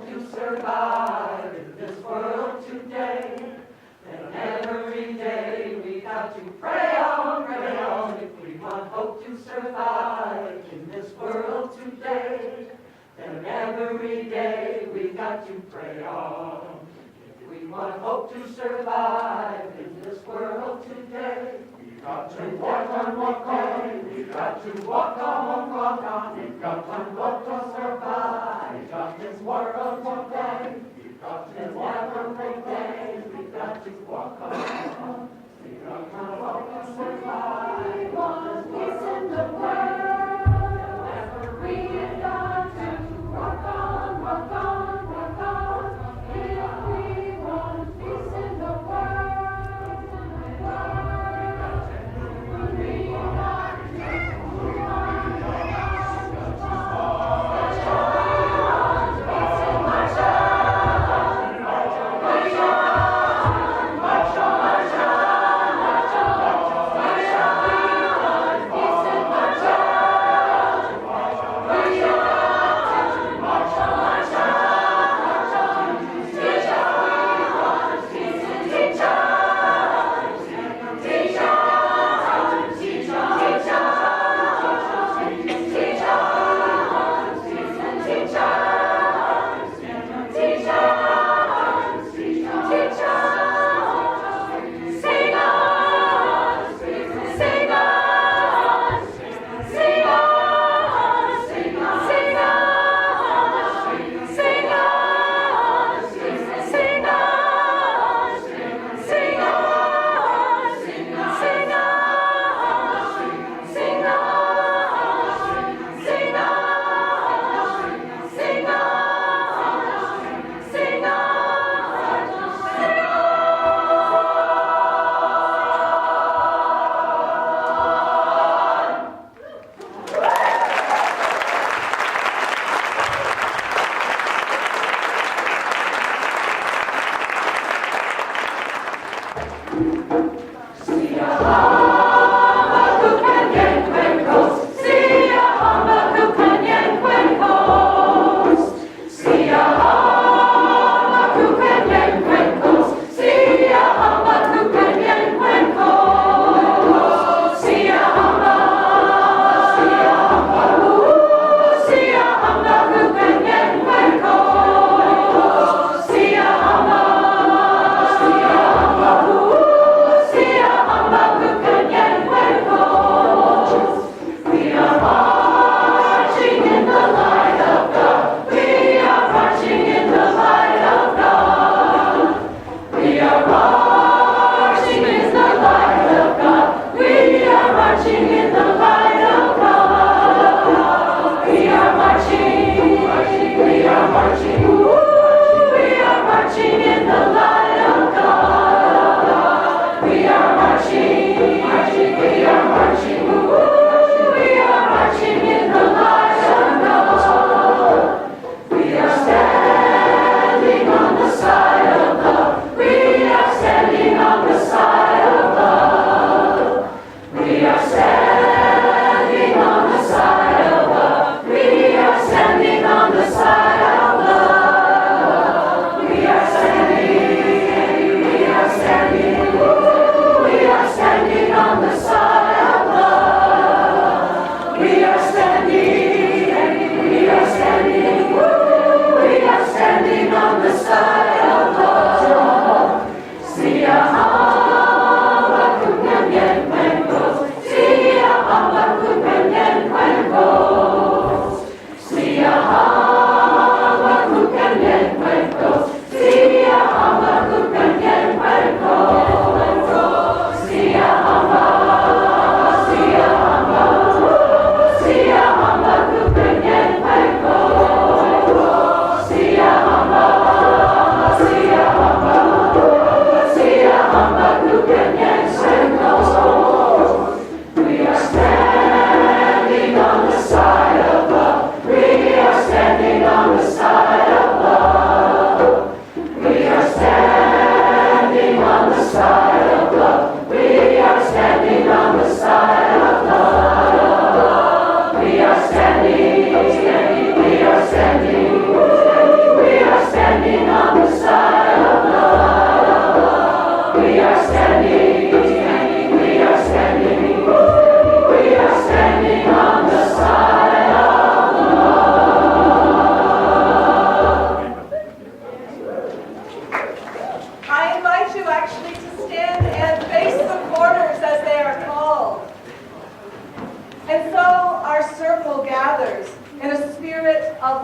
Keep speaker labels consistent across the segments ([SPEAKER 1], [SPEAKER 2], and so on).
[SPEAKER 1] to survive in this world today, then every day we got to pray on, pray on. If we want hope to survive in this world today, then every day we got to pray on. If we want hope to survive in this world today, we got to walk on, walk on. We got to walk on, walk on. We got to walk to survive. We got this world today. We got to walk every day. We got to walk on. We got to walk to survive. We want peace in the world. We got to walk on, walk on, walk on. If we want peace in the world. Peace in my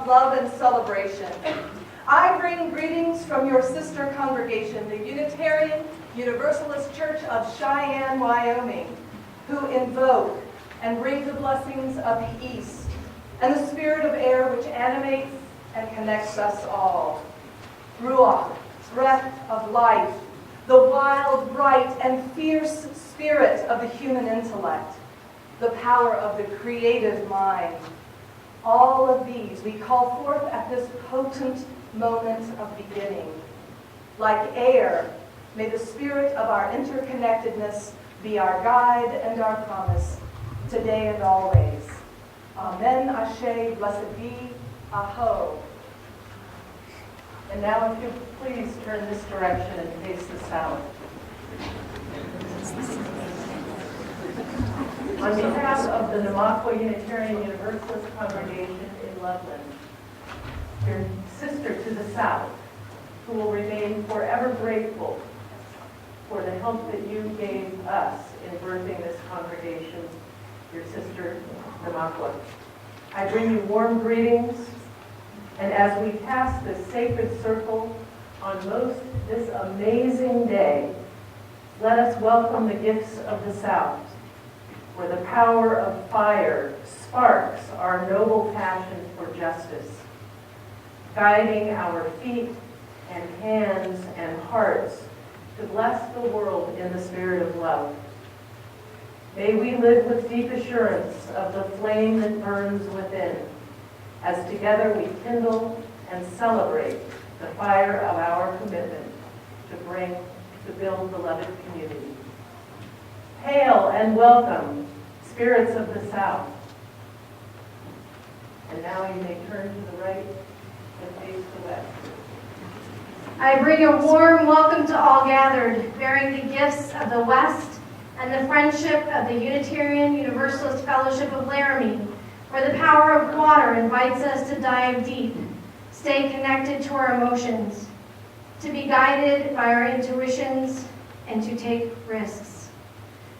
[SPEAKER 2] of love and celebration. I bring greetings from your sister congregation, the Unitarian Universalist Church of Cheyenne, Wyoming, who invoke and bring the blessings of the East and the spirit of air which animates and connects us all. Ruach, breath of life, the wild, bright, and fierce spirit of the human intellect, the power of the creative mind. All of these we call forth at this potent moment of beginning. Like air, may the spirit of our interconnectedness be our guide and our promise, today and always. Amen, Ashe, blessed be, Aho. And now if you please turn this direction and face the south. On behalf of the Namakwa Unitarian Universalist Congregation in Loveland, your sister to the south, who will remain forever grateful for the help that you gave us in birthing this congregation, your sister Namakwa. I bring you warm greetings, and as we pass this sacred circle on this amazing day, let us welcome the gifts of the South, where the power of fire sparks our noble passion for justice, guiding our feet and hands and hearts to bless the world in the spirit of love. May we live with deep assurance of the flame that burns within, as together we kindle and celebrate the fire of our commitment to build beloved community. Hail and welcome, spirits of the South. And now you may turn to the right and face the west.
[SPEAKER 3] I bring a warm welcome to all gathered, bearing the gifts of the West and the friendship of the Unitarian Universalist Fellowship of Laramie, where the power of water invites us to dive deep, stay connected to our emotions, to be guided by our intuitions, and to take risks.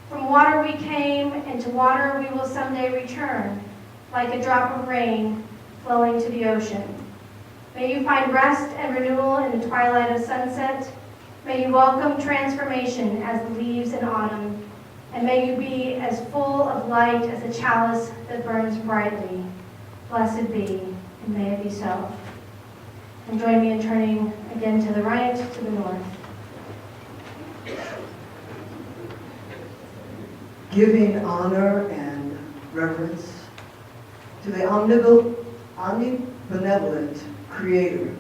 [SPEAKER 3] From water we came, and to water we will someday return, like a drop of rain flowing to the ocean. May you find rest and renewal in the twilight of sunset. May you welcome transformation as the leaves in autumn. And may you be as full of light as a chalice that burns brightly. Blessed be, and may it be so. And join me in turning again to the right, to the north.
[SPEAKER 4] Giving honor and reverence to the omnibenevolent Creator,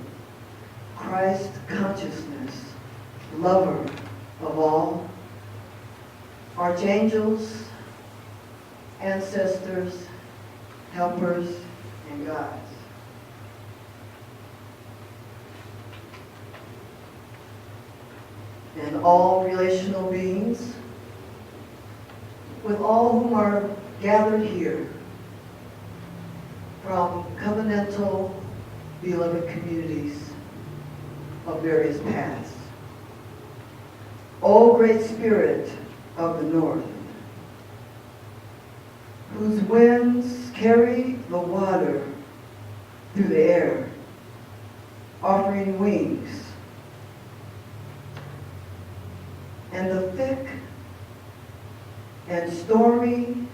[SPEAKER 4] Christ consciousness, lover of all, archangels, ancestors, helpers, and guides. And all relational beings, with all whom are gathered here, from covenantal beloved communities of various paths. O great spirit of the north, whose winds carry the water through the air, offering wings, and the thick and stormy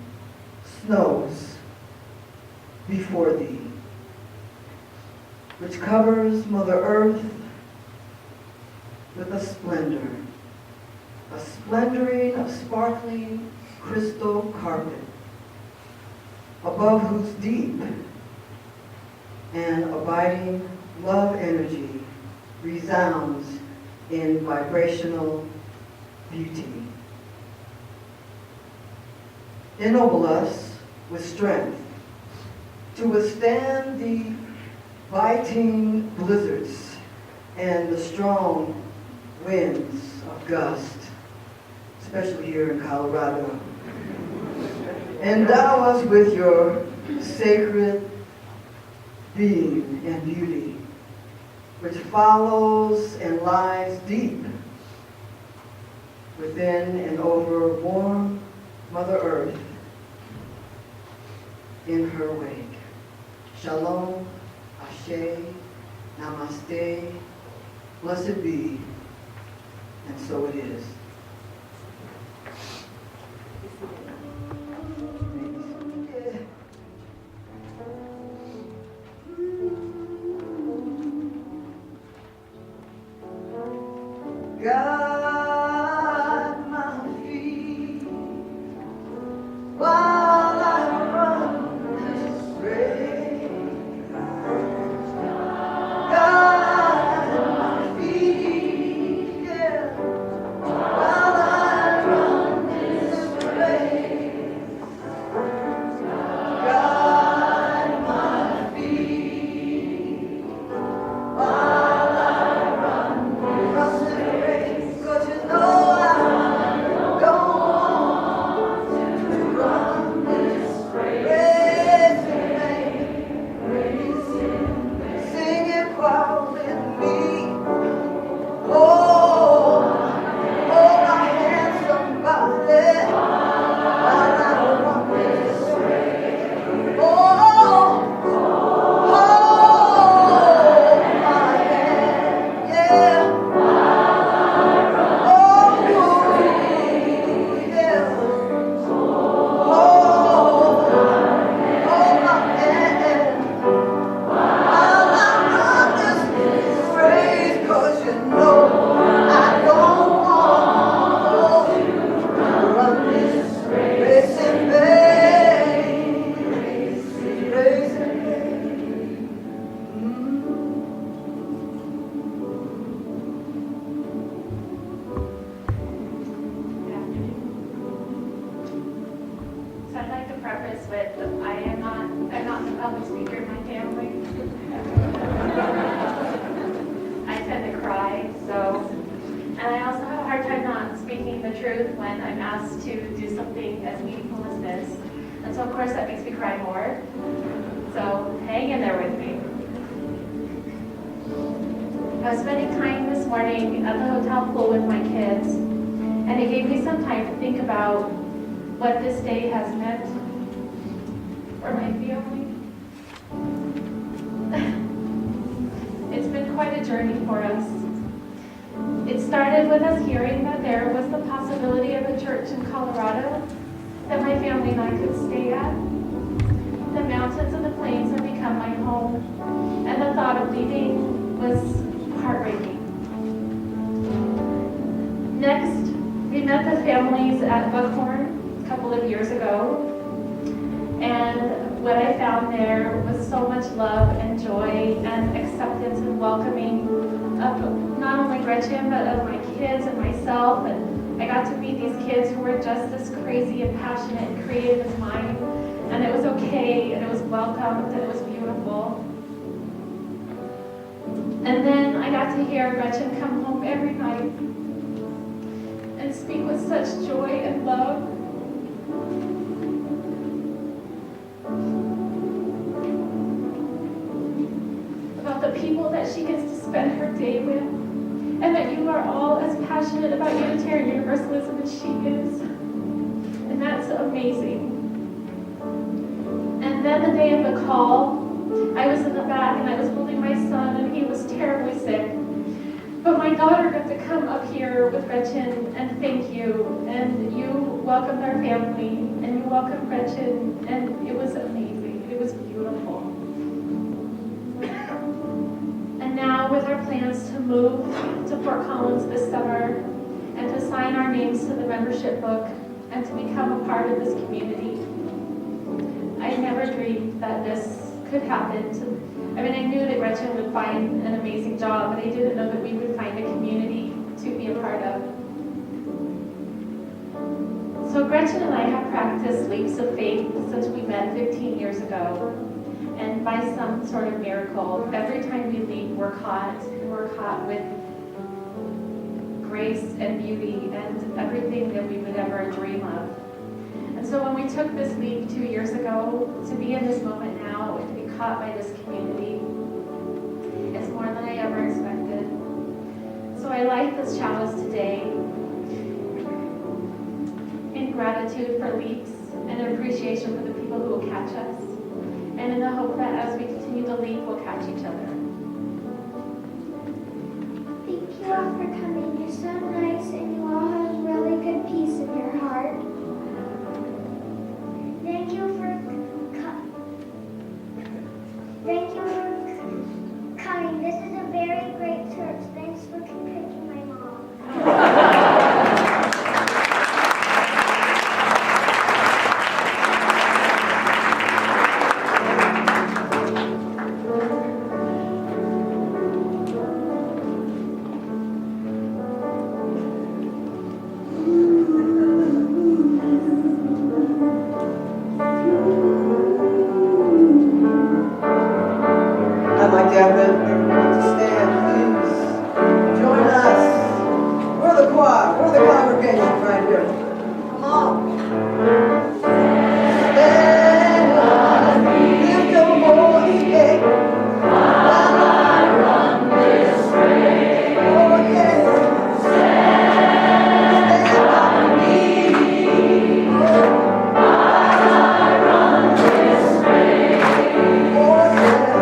[SPEAKER 4] snows before thee, which covers Mother Earth with a splendoring of sparkling crystal carpet, above whose deep and abiding love energy resounds in vibrational beauty. Ennoble us with strength to withstand the biting blizzards and the strong winds of gust, especially here in Colorado. Endow us with your sacred being and beauty, which follows and lies deep within and over warm Mother Earth in her wake. Shalom, Ashe, Namaste, blessed be, and so it is. God, my feet, while I run this race. God, my feet, yeah, while I run this race. God, my feet, while I run this race. 'Cause you know I don't want to run this race in vain. Sing it quietly with me. Hold my hand, somebody, while I run this race. Hold my hand, yeah.
[SPEAKER 2] So I'd like to preface with, I'm not the public speaker in my family. I tend to cry, and I also have a hard time not speaking the truth when I'm asked to do something as meaningful as this. And so of course that makes me cry more. So hang in there with me. I was spending time this morning at the hotel pool with my kids, and it gave me some time to think about what this day has meant for my family. It's been quite a journey for us. It started with us hearing that there was the possibility of a church in Colorado that my family and I could stay at. The mountains and the plains have become my home, and the thought of leaving was heartbreaking. Next, we met the families at Buckhorn a couple of years ago, and what I found there was so much love and joy and acceptance and welcoming of not only Gretchen but of my kids and myself, and I got to meet these kids who were just as crazy and passionate and creative as mine, and it was okay and it was welcomed and it was beautiful. And then I got to hear Gretchen come home every night and speak with such joy and love. About the people that she gets to spend her day with, and that you are all as passionate about Unitarian Universalism as she is. And that's amazing. And then the day of the call, I was in the back and I was holding my son and he was terribly sick. But my daughter got to come up here with Gretchen and thank you. And you welcomed our family and you welcomed Gretchen, and it was amazing. It was beautiful. And now with our plans to move to Fort Collins this summer and to sign our names to the membership book and to become a part of this community, I never dreamed that this could happen. I knew that Gretchen would find an amazing job, but I didn't know that we would find a community to be a part of. So Gretchen and I have practiced leaps of faith since we met 15 years ago. And by some sort of miracle, every time we leap, we're caught with grace and beauty and everything that we would ever dream of. And so when we took this leap 2 years ago, to be in this moment now and to be caught by this community, it's more than I ever expected. So I light this chalice today in gratitude for leaps and appreciation for the people who will catch us, and in the hope that as we continue continue the leap, we'll catch each other.
[SPEAKER 5] Thank you all for coming. You're so nice and you all have really good peace in your heart. Thank you for coming. This is a very great church. Thanks for picking my mom.
[SPEAKER 4] I'd like to have everyone to stand, please. Join us. We're the choir. We're the congregation right here. Come on. Stand up. Lift your voice. Hey. While I run this race. Oh, yes. Stand by me. While I run this race. Oh, yes.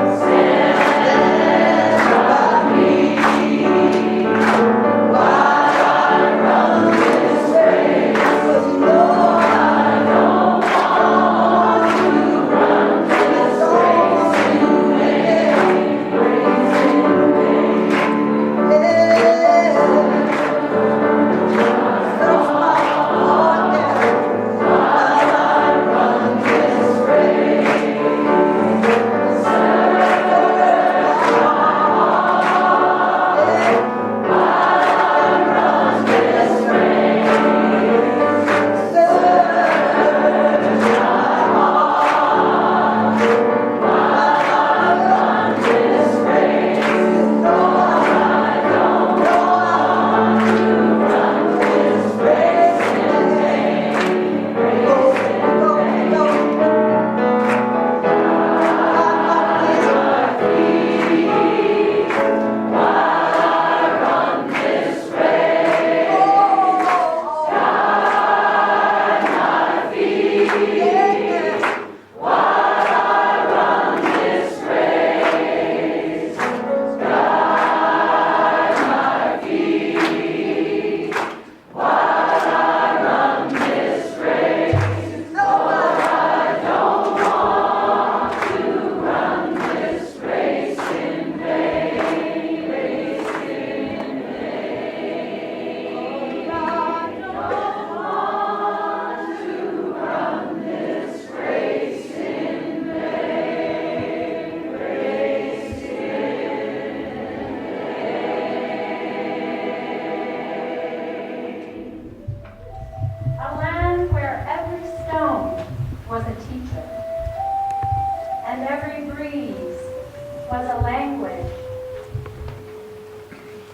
[SPEAKER 2] was a language,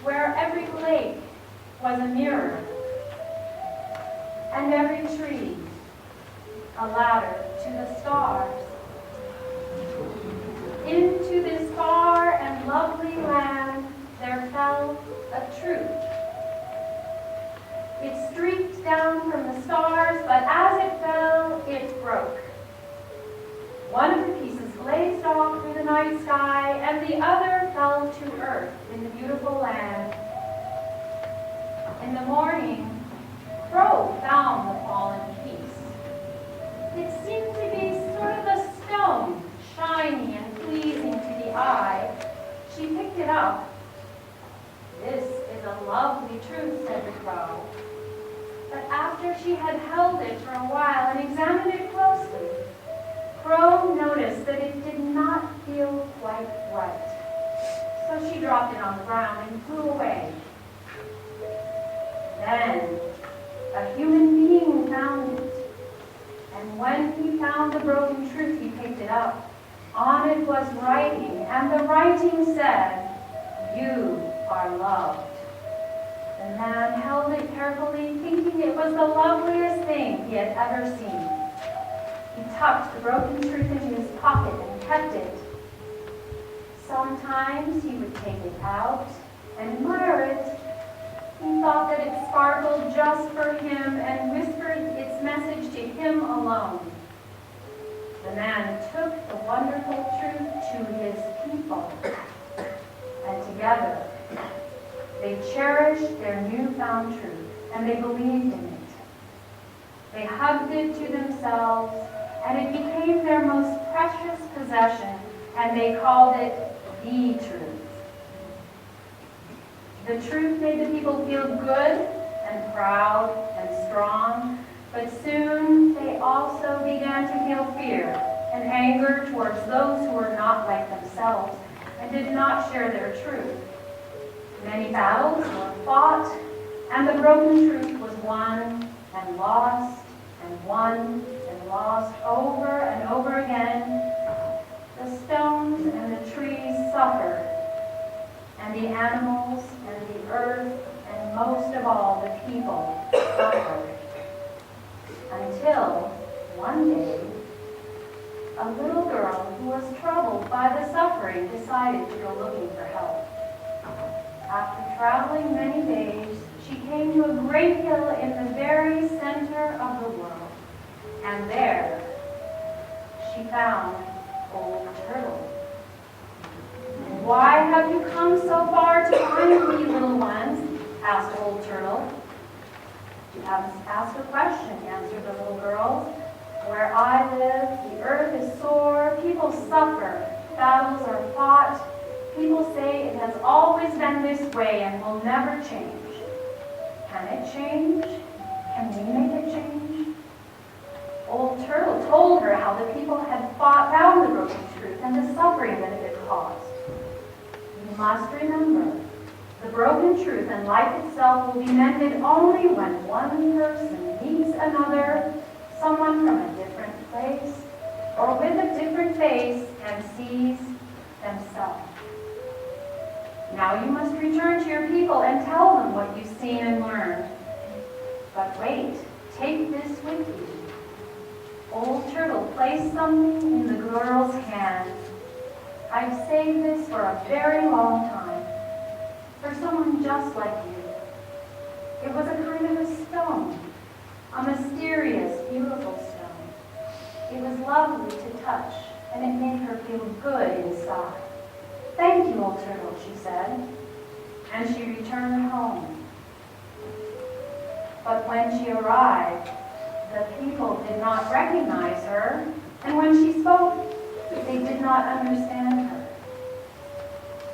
[SPEAKER 2] where every lake was a mirror, and every tree a ladder to the stars. Into this far and lovely land there fell a truth. It streaked down from the stars, but as it fell, it broke. One of the pieces blazed off through the night sky, and the other fell to earth in the beautiful land. In the morning, Crow found the fallen piece. It seemed to be sort of a stone, shiny and pleasing to the eye. She picked it up. "This is a lovely truth," said the Crow. But after she had held it for a while and examined it closely, Crow noticed that it did not feel quite right. So she dropped it on the ground and flew away. Then a human being found it. And when he found the broken truth, he picked it up. On it was writing, and the writing said, "You are loved." The man held it carefully, thinking it was the loveliest thing he had ever seen. He tucked the broken truth into his pocket and kept it. Sometimes he would take it out and admire it. He thought that it sparkled just for him and whispered its message to him alone. The man took the wonderful truth to his people, and together they cherished their newfound truth, and they believed in it. They hugged it to themselves, and it became their most precious possession, and they called it the truth. The truth made the people feel good and proud and strong, but soon they also began to feel fear and anger towards those who were not like themselves and did not share their truth. Many battles were fought, and the broken truth was won and lost and won and lost over and over again. The stones and the trees suffered, and the animals and the earth, and most of all the people suffered. Until one day, a little girl who was troubled by the suffering decided to go looking for help. After traveling many days, she came to a great hill in the very center of the world, and there she found Old Turtle. "Why have you come so far to find me, little ones?" asked Old Turtle. "You haven't asked a question," answered the little girl. "Where I live, the earth is sore, people suffer, battles are fought. People say it has always been this way and will never change. Can it change? Can we make it change?" Old Turtle told her how the people had found the broken truth and the suffering that it had caused. "You must remember, the broken truth and life itself will be mended only when one person meets another, someone from a different place, or with a different face, and sees themselves. Now you must return to your people and tell them what you've seen and learned. But wait, take this with you." Old Turtle placed something in the girl's hand. "I've saved this for a very long time, for someone just like you. It was a kind of a stone, a mysterious, beautiful stone. It was lovely to touch, and it made her feel good inside. Thank you, Old Turtle," she said, and she returned home. But when she arrived, the people did not recognize her, and when she spoke, they did not understand her.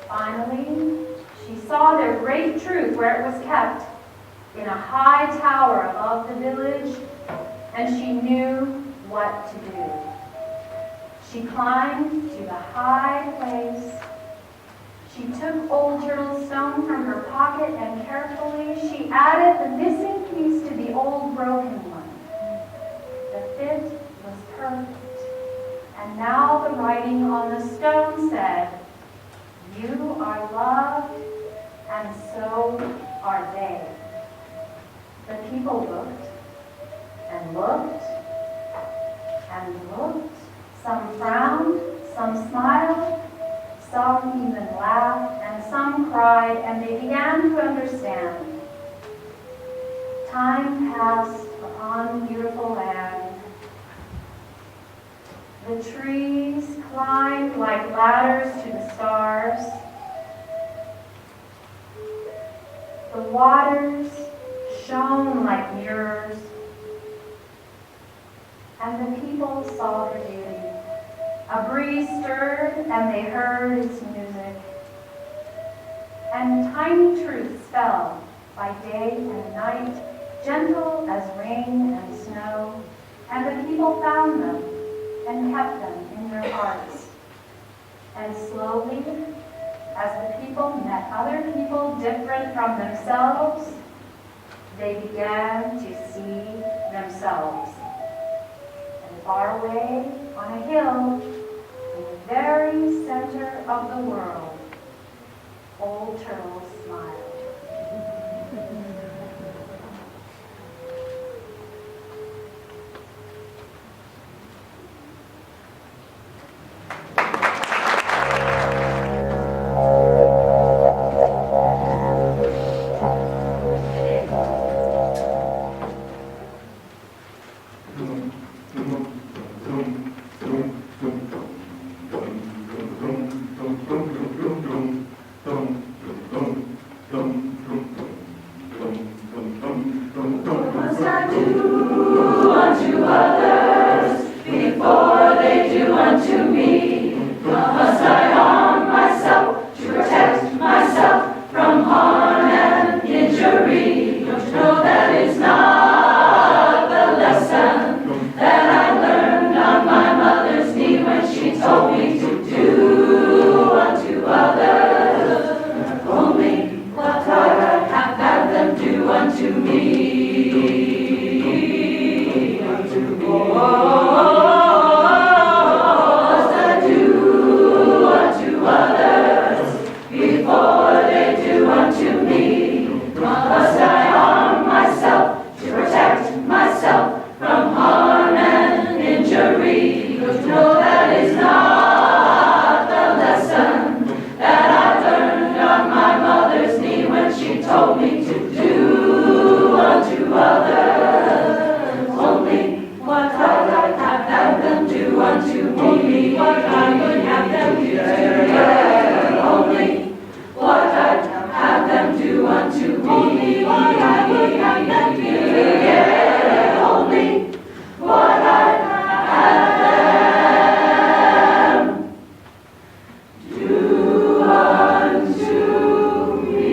[SPEAKER 2] Finally, she saw their great truth where it was kept, in a high tower above the village, and she knew what to do. She climbed to the high place. She took Old Turtle's stone from her pocket, and carefully she added the missing piece to the old broken one. The fit was perfect, and now the writing on the stone said, "You are loved, and so are they." The people looked, and looked, and looked. Some frowned, some smiled, some even laughed, and some cried, and they began to understand. Time passed upon the beautiful land. The trees climbed like ladders to the stars. The waters shone like mirrors. And the people saw their beauty. A breeze stirred, and they heard its music. And tiny truths fell by day and night, gentle as rain and snow, and the people found them and kept them in their hearts. And slowly, as the people met other people different from themselves, they began to see themselves. And far away on a hill, in the very center of the world, Old Turtle smiled.
[SPEAKER 1] do unto others before they do unto me. Must I arm myself to protect myself from harm and injury? Don't you know that is not the lesson that I learned on my mother's knee when she told me to do unto others only what I have had them do unto me. Must I do unto others before they do unto me? Must I arm myself to protect myself from harm and injury? Don't you know that is not the lesson that I learned on my mother's knee when she told me to do unto others only what I have had them do unto me. What I would have them do, only what I have them do unto me. What I would have them do, only what I have them do unto me.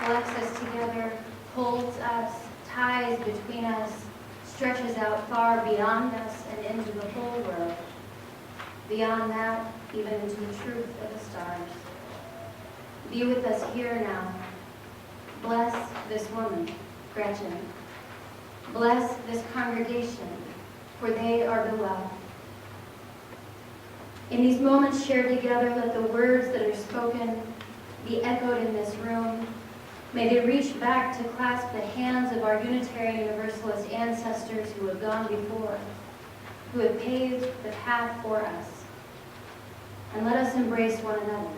[SPEAKER 6] Collects us together, holds us, ties between us, stretches out far beyond us and into the whole world. Beyond that, even into the truth of the stars. Be with us here now. Bless this woman, Gretchen. Bless this congregation, for they are beloved. In these moments shared together, let the words that are spoken be echoed in this room. May they reach back to clasp the hands of our Unitarian Universalist ancestors who have gone before, who have paved the path for us. And let us embrace one another,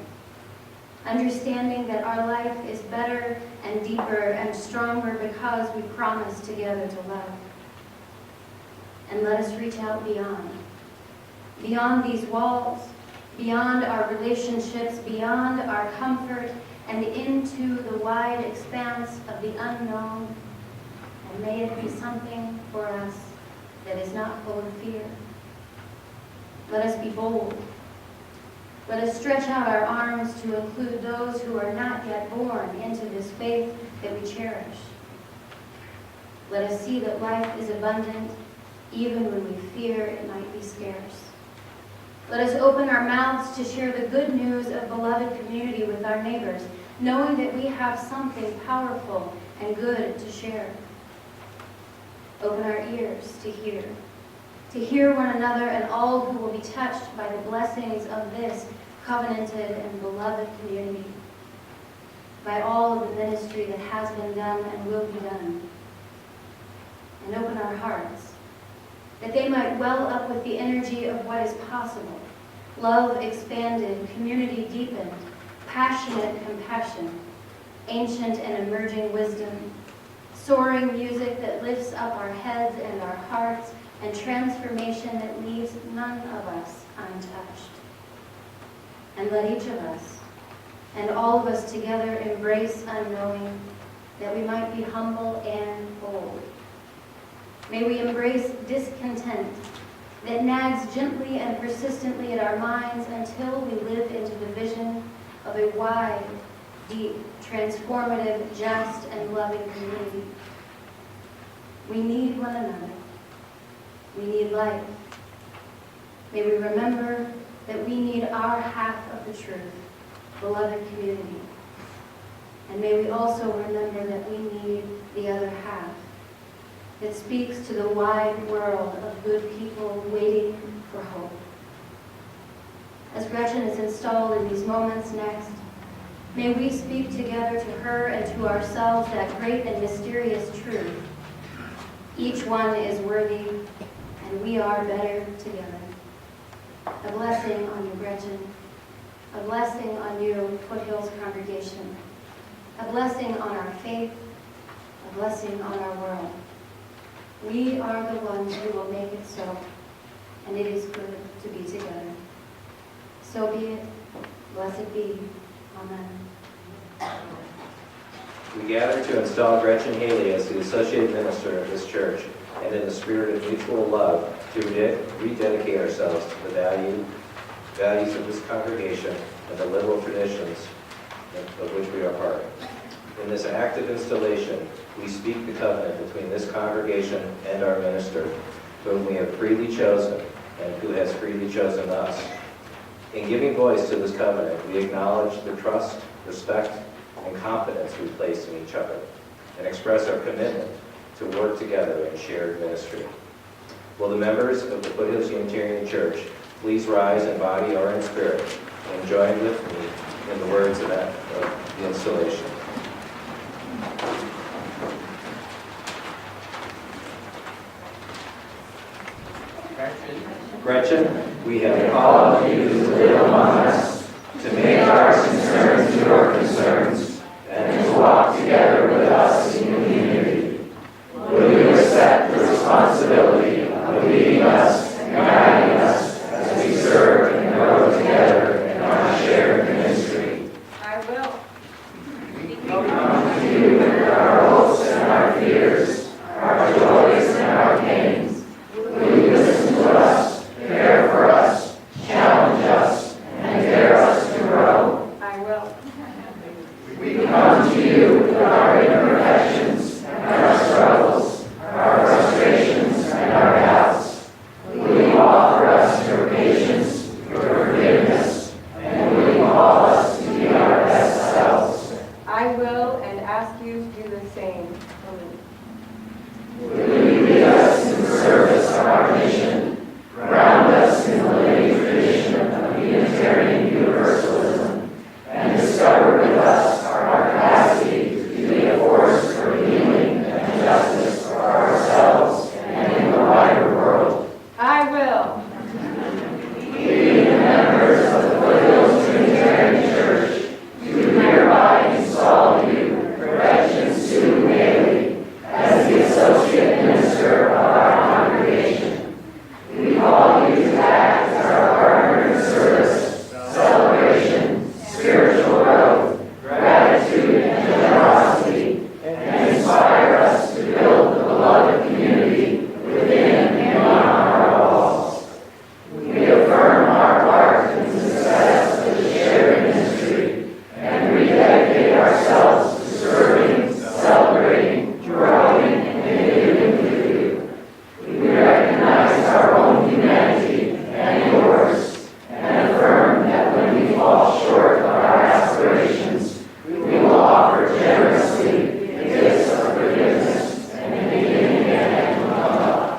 [SPEAKER 6] understanding that our life is better and deeper and stronger because we promise together to love. And let us reach out beyond these walls, beyond our relationships, beyond our comfort, and into the wide expanse of the unknown. And may it be something for us that is not full of fear. Let us be bold. Let us stretch out our arms to include those who are not yet born into this faith that we cherish. Let us see that life is abundant even when we fear it might be scarce. Let us open our mouths to share the good news of beloved community with our neighbors, knowing that we have something powerful and good to share. Open our ears to hear one another and all who will be touched by the blessings of this covenanted and beloved community, by all of the ministry that has been done and will be done. And open our hearts, that they might well up with the energy of what is possible, love expanded, community deepened, passionate compassion, ancient and emerging wisdom, soaring music that lifts up our heads and our hearts, and transformation that leaves none of us untouched. And let each of us, and all of us together, embrace unknowing, that we might be humble and bold. May we embrace discontent that nags gently and persistently at our minds until we live into the vision of a wide, deep, transformative, just, and loving community. We need one another. We need life. May we remember that we need our half of the truth, beloved community. And may we also remember that we need the other half that speaks to the wide world of good people waiting for hope. As Gretchen is installed in these moments next, may we speak together to her and to ourselves that great and mysterious truth. Each one is worthy, and we are better together. A blessing on you, Gretchen. A blessing on you, Foothills congregation. A blessing on our faith. A blessing on our world. We are the ones who will make it so. and it is good to be together. So be it. Blessed be. Amen.
[SPEAKER 7] We gather to install Gretchen Haley as the associate minister of this church, and in the spirit of mutual love, to rededicate ourselves to the values of this congregation and the liberal traditions of which we are part. In this act of installation, we speak the covenant between this congregation and our minister, whom we have freely chosen and who has freely chosen us. In giving voice to this covenant, we acknowledge the trust, respect, and confidence we place in each other, and express our commitment to work together in shared ministry. Will the members of the Foothills Unitarian Church please rise in body or in spirit and join with me in the words of the installation. Gretchen, we have called you to live among us, to make our concerns your concerns, and to walk together with us in unity. Will you accept the responsibility of leading us and guiding us as we serve and grow together in our shared ministry?
[SPEAKER 2] I will.
[SPEAKER 7] We come to you with our hopes and our fears, our joys and our pains. Will you listen to us, care for us, challenge us, and dare us to grow?
[SPEAKER 2] I will.
[SPEAKER 7] We come to you with our imperfections and our struggles, our frustrations and our doubts. Will you offer us your patience, your forgiveness, and will you call us to be our best selves?
[SPEAKER 2] I will, and ask you to do the same for me.
[SPEAKER 7] Will you lead us in service of our mission, ground us in the living tradition of Unitarian Universalism, and discover with us our capacity to be a force for healing and justice for ourselves and in the wider world.
[SPEAKER 2] I will.
[SPEAKER 7] We, the members of the Foothills Unitarian Church, do hereby install you, Gretchen Sue Haley, as the associate minister of our congregation. We call you to act as our partner in service, celebration, spiritual growth, gratitude, and generosity, and inspire us to build the beloved community within and beyond our walls. We affirm our part in the success of the shared ministry and rededicate ourselves to serving, celebrating, growing, and giving to you. We recognize our own humanity and yours, and affirm that when we fall short of our aspirations, we will offer generously the gifts of forgiveness and begin again from above.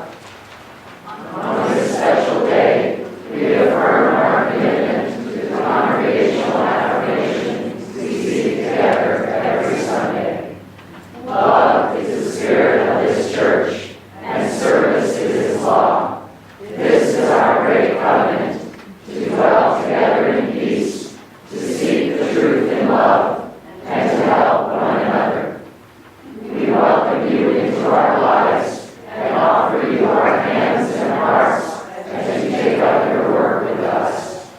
[SPEAKER 7] On this special day, we affirm our commitment to the congregational affirmation we see together every Sunday. Love is the spirit of this church, and service is its law. This is our great covenant, to dwell together in peace, to seek the truth in love, and to help one another. We welcome you into our lives and offer you our hands and hearts as you take up your work with us.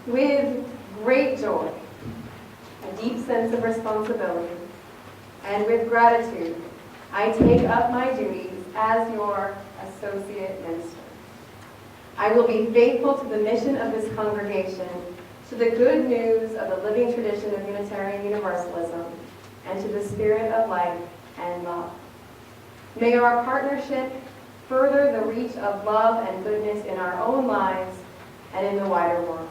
[SPEAKER 2] With great joy, a deep sense of responsibility, and with gratitude, I take up my duties as your associate minister. I will be faithful to the mission of this congregation, to the good news of the living tradition of Unitarian Universalism, and to the spirit of life and love. May our partnership further the reach of love and goodness in our own lives and in the wider world.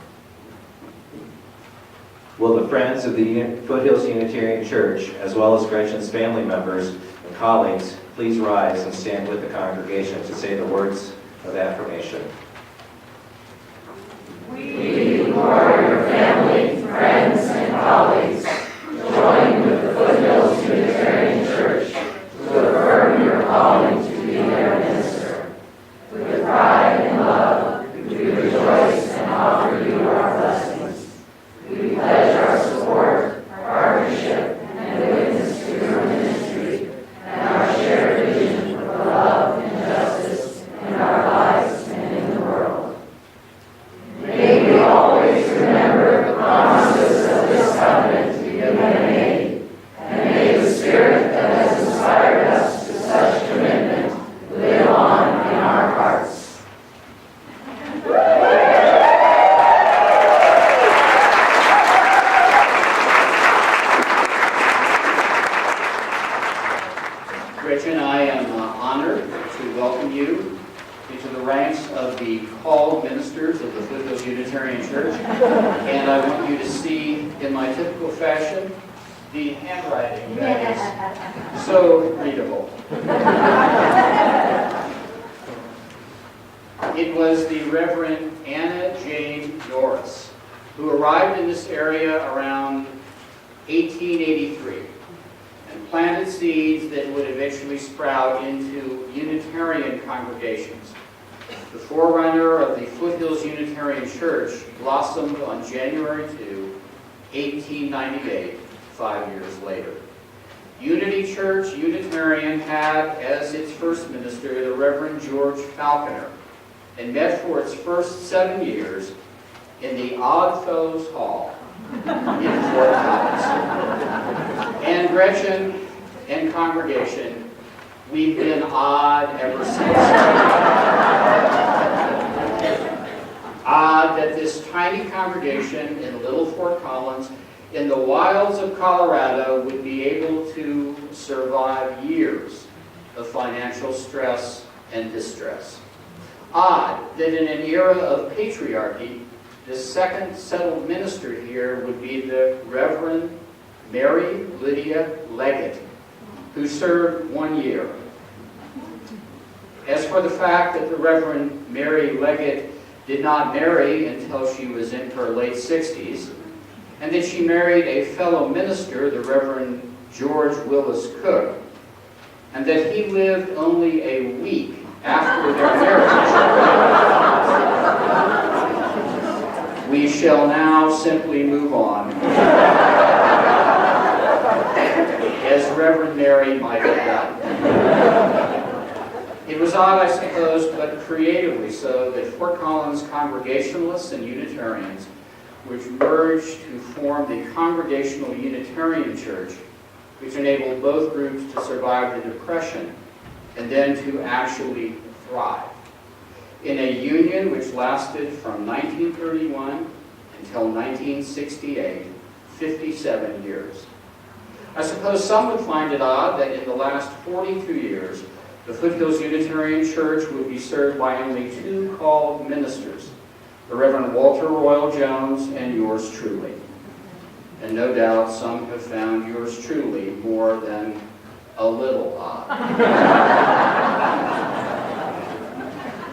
[SPEAKER 7] Will the friends of the Foothills Unitarian Church, as well as Gretchen's family members and colleagues, please rise and stand with the congregation to say the words of affirmation. We, who are your family, friends, and colleagues, join with the Foothills Unitarian Church to affirm your calling to be their minister. With pride and love, we rejoice and offer you our blessings. We pledge our support, partnership, and witness to your ministry and our shared vision for love and justice in our lives and
[SPEAKER 8] Gretchen, I am honored to welcome you into the ranks of the called ministers of the Foothills Unitarian Church. And I want you to see, in my typical fashion, the handwriting that is so readable. It was the Reverend Anna Jane Norris, who arrived in this area around 1883 and planted seeds that would eventually sprout into Unitarian congregations. The forerunner of the Foothills Unitarian Church blossomed on January 2, 1898, 5 years later. Unity Church Unitarian had as its first minister the Reverend George Falconer, and met for its first 7 years in the Odd Fellows Hall in Fort Collins. And Gretchen and congregation, we've been odd ever since. Odd that this tiny congregation in Little Fort Collins in the wilds of Colorado would be able to survive years of financial stress and distress. Odd that in an era of patriarchy, the second settled minister here would be the Reverend Mary Lydia Leggett, who served 1 year. As for the fact that the Reverend Mary Leggett did not marry until she was in her late 60s, and that she married a fellow minister, the Reverend George Willis Cook, and that he lived only a week after their marriage, we shall now simply move on, as Reverend Mary might have done. It was odd, I suppose, but creatively so, that Fort Collins Congregationalists and Unitarians, which merged to form the Congregational Unitarian Church, which enabled both groups to survive the Depression and then to actually thrive. In a union which lasted from 1931 until 1968, 57 years. I suppose some would find it odd that in the last 42 years, the Foothills Unitarian Church would be served by only 2 called ministers, the Reverend Walter Royal Jones and yours truly. And no doubt some have found yours truly more than a little odd.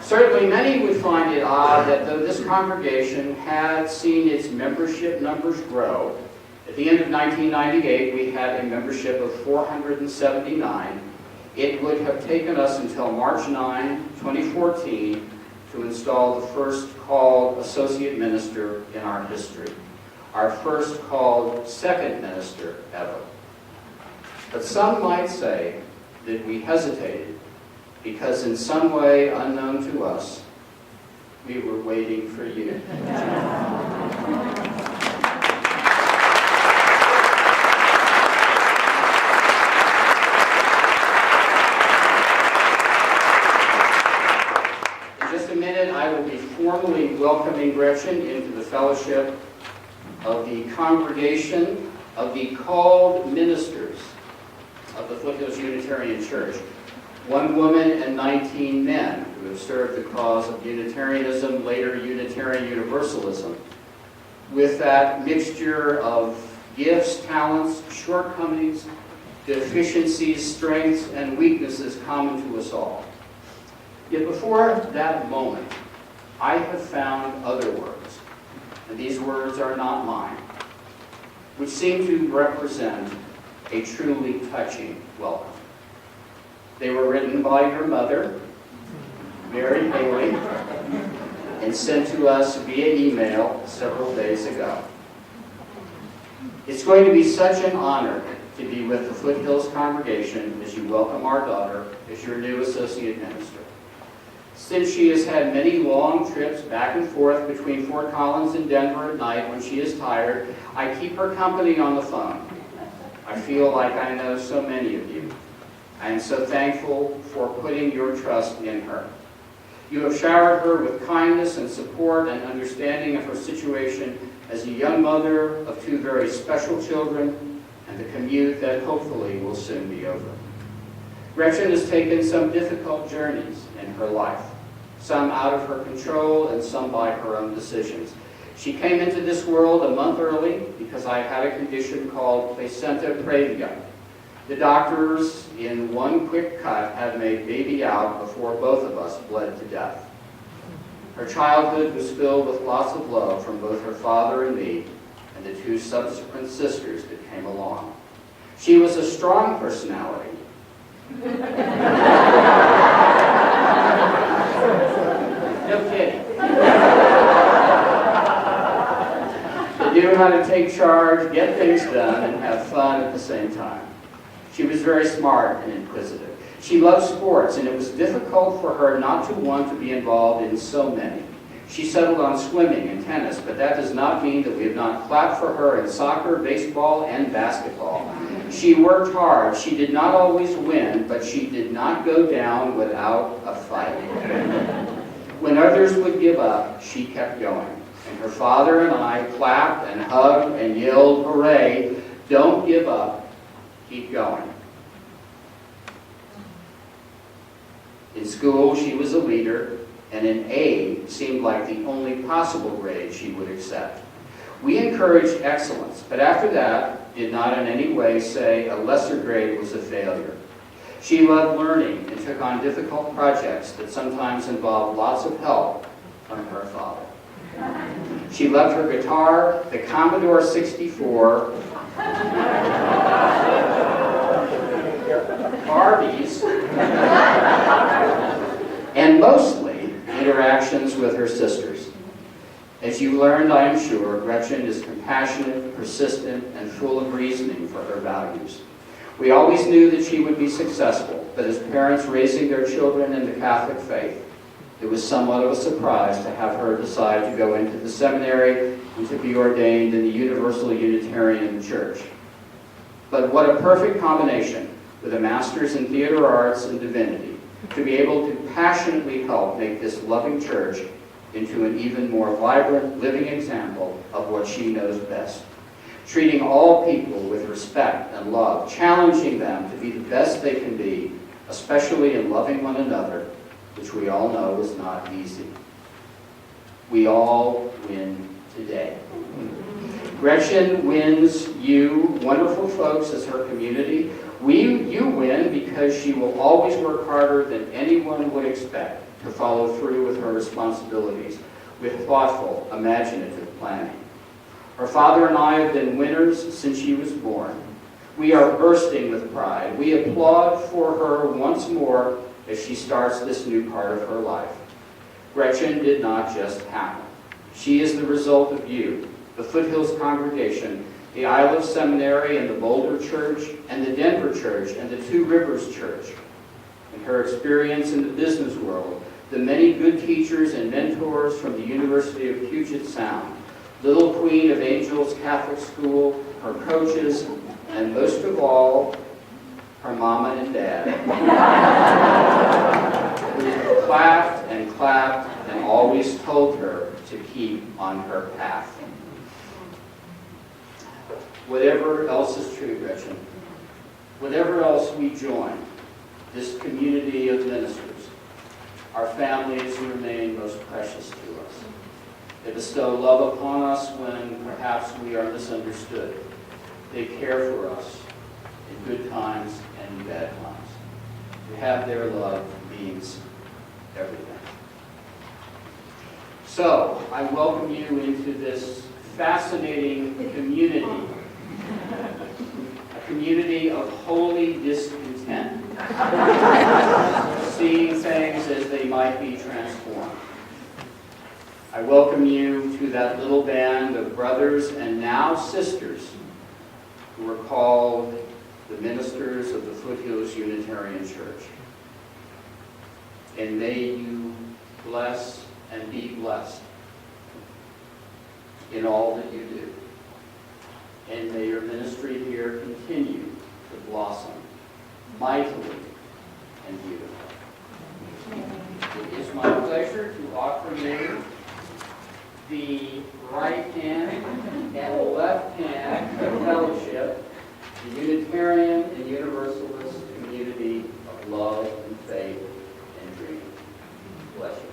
[SPEAKER 8] Certainly many would find it odd that though this congregation had seen its membership numbers grow, at the end of 1998 we had a membership of 479. It would have taken us until March 9, 2014 to install the first called associate minister in our history, our first called second minister ever. But some might say that we hesitated because in some way unknown to us, we were waiting for you. In just a minute, I will be formally welcoming Gretchen into the fellowship of the congregation of the called ministers of the Foothills Unitarian Church. 1 woman and 19 men who have served the cause of Unitarianism, later Unitarian Universalism, with that mixture of gifts, talents, shortcomings, deficiencies, strengths, and weaknesses common to us all. Yet before that moment, I have found other words, and these words are not mine, which seem to represent a truly touching welcome. They were written by your mother, Mary Haley, and sent to us via email several days ago. It's going to be such an honor to be with the Foothills congregation as you welcome our daughter as your new associate minister. Since she has had many long trips back and forth between Fort Collins and Denver at night when she is tired, I keep her company on the phone. I feel like I know so many of you. I am so thankful for putting your trust in her. You have showered her with kindness and support and understanding of her situation as a young mother of 2 very special children and the commute that hopefully will soon be over. Gretchen has taken some difficult journeys in her life, some out of her control and some by her own decisions. She came into this world a month early because I had a condition called placenta previa. The doctors, in one quick cut, had made baby out before both of us bled to death. Her childhood was filled with lots of love from both her father and me, and the two subsequent sisters that came along. She was a strong personality. No kidding. She knew how to take charge, get things done, and have fun at the same time. She was very smart and inquisitive. She loved sports, and it was difficult for her not to want to be involved in so many. She settled on swimming and tennis, but that does not mean that we have not clapped for her in soccer, baseball, and basketball. She worked hard. She did not always win, but she did not go down without a fight. When others would give up, she kept going. And her father and I clapped and hugged and yelled, "Hooray! Don't give up. Keep going." In school, she was a leader, and an A seemed like the only possible grade she would accept. We encouraged excellence, but after that, did not in any way say a lesser grade was a failure. She loved learning and took on difficult projects that sometimes involved lots of help from her father. She loved her guitar, the Commodore 64, Barbies, and mostly interactions with her sisters. As you learned, I am sure, Gretchen is compassionate, persistent, and full of reasoning for her values. We always knew that she would be successful, but as parents raising their children in the Catholic faith, it was somewhat of a surprise to have her decide to go into the seminary and to be ordained in the Universal Unitarian Church. But what a perfect combination, with a master's in theater arts and divinity, to be able to passionately help make this loving church into an even more vibrant, living example of what she knows best. Treating all people with respect and love, challenging them to be the best they can be, especially in loving one another, which we all know is not easy. We all win today. Gretchen wins you, wonderful folks, as her community. You win because she will always work harder than anyone would expect to follow through with her responsibilities with thoughtful, imaginative planning. Her father and I have been winners since she was born. We are bursting with pride. We applaud for her once more as she starts this new part of her life. Gretchen did not just happen. She is the result of you, the Foothills congregation, the Isle Seminary and the Boulder Church, and the Denver Church, and the Two Rivers Church. In her experience in the business world, the many good teachers and mentors from the University of Puget Sound, Little Queen of Angels Catholic School, her coaches, and most of all, her mama and dad, who clapped and clapped and always told her to keep on her path. Whatever else is true, Gretchen, whatever else we join, this community of ministers, our families remain most precious to us. They bestow love upon us when perhaps we are misunderstood. They care for us in good times and in bad times. To have their love means everything. So, I welcome you into this fascinating community, a community of holy discontent, seeing things as they might be transformed. I welcome you to that little band of brothers and now sisters who are called the ministers of the Foothills Unitarian Church. And may you bless and be blessed in all that you do. And may your ministry here continue to blossom mightily and beautifully. It is my pleasure to offer you the right hand and left hand of fellowship, the Unitarian and Universalist community of love and faith and dream. Bless you.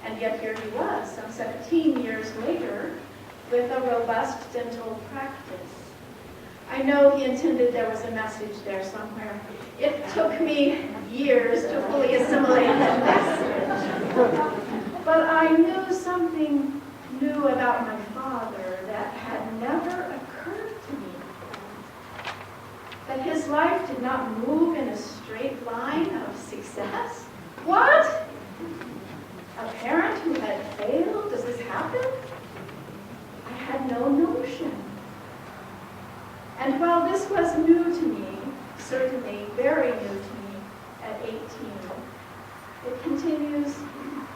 [SPEAKER 2] And yet here he was, some 17 years later, with a robust dental practice. I know he intended there was a message there somewhere. It took me years to fully assimilate the message. But I knew something new about my father that had never occurred to me. That his life did not move in a straight line of success. What? A parent who had failed? Does this happen? I had no notion. And while this was new to me, certainly very new to me at 18, it continues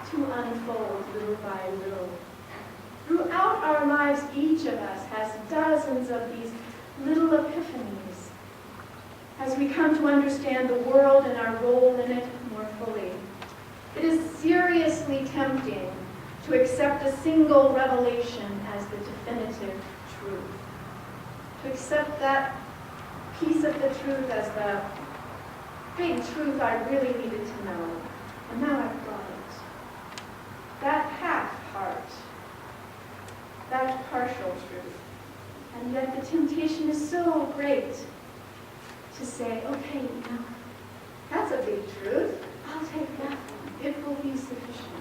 [SPEAKER 2] to unfold little by little. Throughout our lives, each of us has dozens of these little epiphanies as we come to understand the world and our role in it more fully. It is seriously tempting to accept a single revelation as the definitive truth. To accept that piece of the truth as the big truth I really needed to know. And now I've got it. That half part, that partial truth. And yet the temptation is so great to say, okay, now, that's a big truth. I'll take that one. It will be sufficient.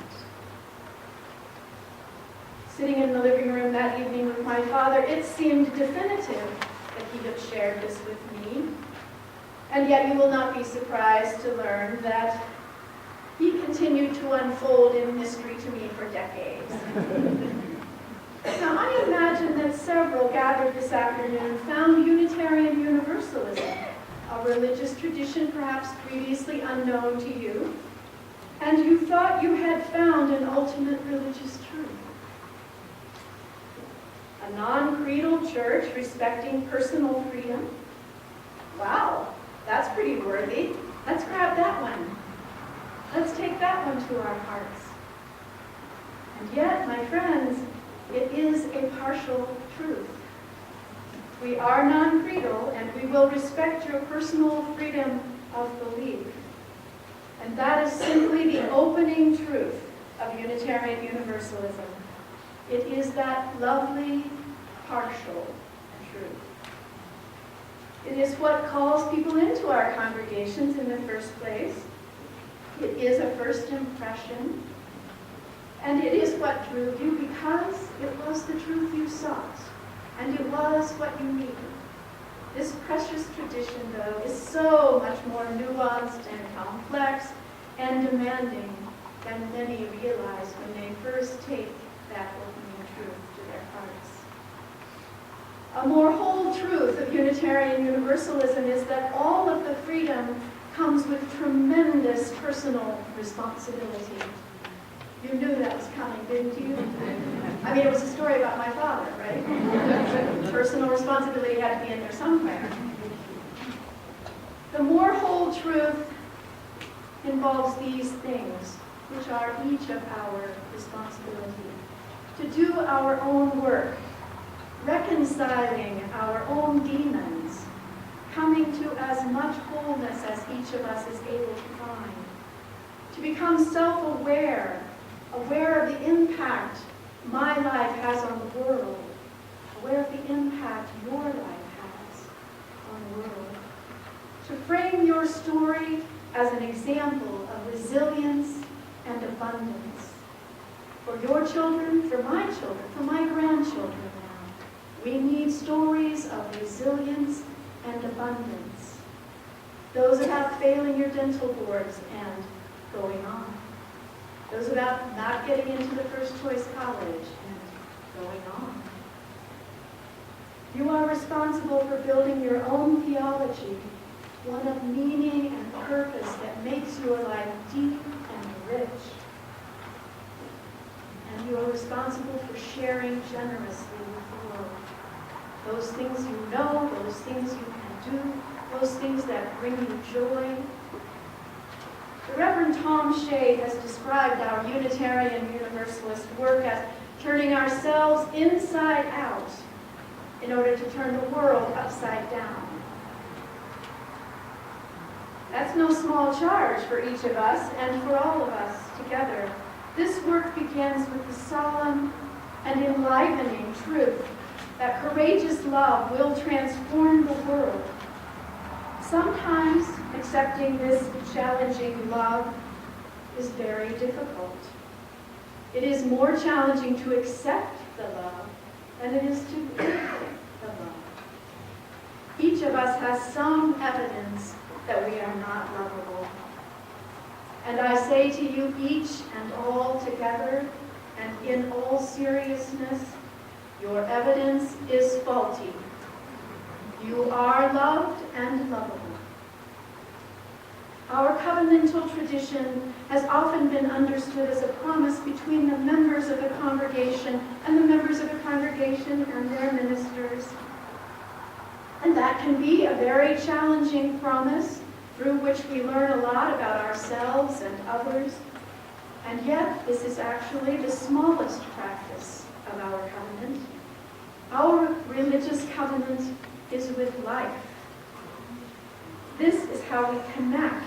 [SPEAKER 2] Sitting in the living room that evening with my father, it seemed definitive that he had shared this with me. And yet you will not be surprised to learn that he continued to unfold in mystery to me for decades. Now, I imagine that several gathered this afternoon found Unitarian Universalism, a religious tradition perhaps previously unknown to you, and you thought you had found an ultimate religious truth. A non-creedal church respecting personal freedom? Wow, that's pretty worthy. Let's grab that one. Let's take that one to our hearts. And yet, my friends, it is a partial truth. We are non-creedal, and we will respect your personal freedom of belief. And that is simply the opening truth of Unitarian Universalism. It is that lovely, partial truth. It is what calls people into our congregations in the first place. It is a first impression. And it is what drew you because it was the truth you sought. And it was what you needed. This precious tradition, though, is so much more nuanced and complex and demanding than many realize when they first take that opening truth to their hearts. A more whole truth of Unitarian Universalism is that all of the freedom comes with tremendous personal responsibility. You knew that was coming, didn't you? I mean, it was a story about my father, right? Personal responsibility had to be in there somewhere. The more whole truth involves these things, which are each of our responsibility. To do our own work, reconciling our own demons, coming to as much wholeness as each of us is able to find. To become self-aware, aware of the impact my life has on the world, aware of the impact your life has on the world. To frame your story as an example of resilience and abundance. For your children, for my grandchildren now, we need stories of resilience and abundance. Those about failing your dental boards and going on. Those about not getting into the first choice college and going on. You are responsible for building your own theology, one of meaning and purpose that makes your life deep and rich. And you are responsible for sharing generously with the world. Those things you know, those things you can do, those things that bring you joy. The Reverend Tom Shea has described our Unitarian Universalist work as turning ourselves inside out in order to turn the world upside down. That's no small charge for each of us and for all of us together. This work begins with the solemn
[SPEAKER 9] and enlivening truth that courageous love will transform the world. Sometimes accepting this challenging love is very difficult. It is more challenging to accept the love than it is to give the love. Each of us has some evidence that we are not lovable. And I say to you each and all together, and in all seriousness, your evidence is faulty. You are loved and lovable. Our covenantal tradition has often been understood as a promise between the members of the congregation and the members of the congregation and their ministers. And that can be a very challenging promise through which we learn a lot about ourselves and others. And yet, this is actually the smallest practice of our covenant. Our religious covenant is with life. This is how we connect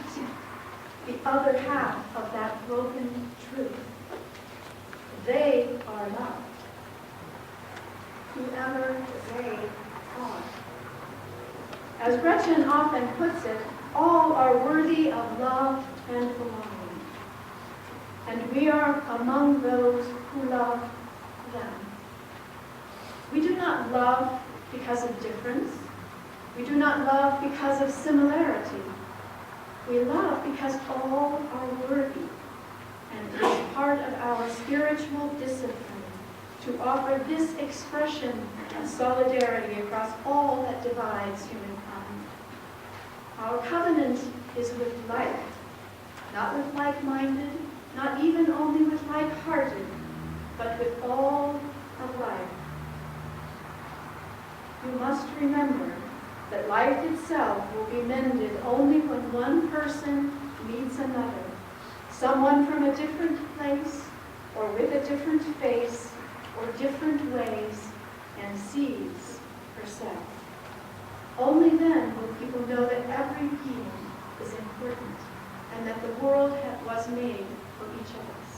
[SPEAKER 9] the other half of that broken truth. They are loved, whoever they are. As Gretchen often puts it, all are worthy of love and belonging. And we are among those who love them. We do not love because of difference. We do not love because of similarity. We love because all are worthy, and it is part of our spiritual discipline to offer this expression of solidarity across all that divides humankind. Our covenant is with like, not with like-minded, not even only with like-hearted, but with all of life. You must remember that life itself will be mended only when one person meets another, someone from a different place, or with a different face, or different ways, and sees herself. Only then will people know that every being is important, and that the world was made for each of us.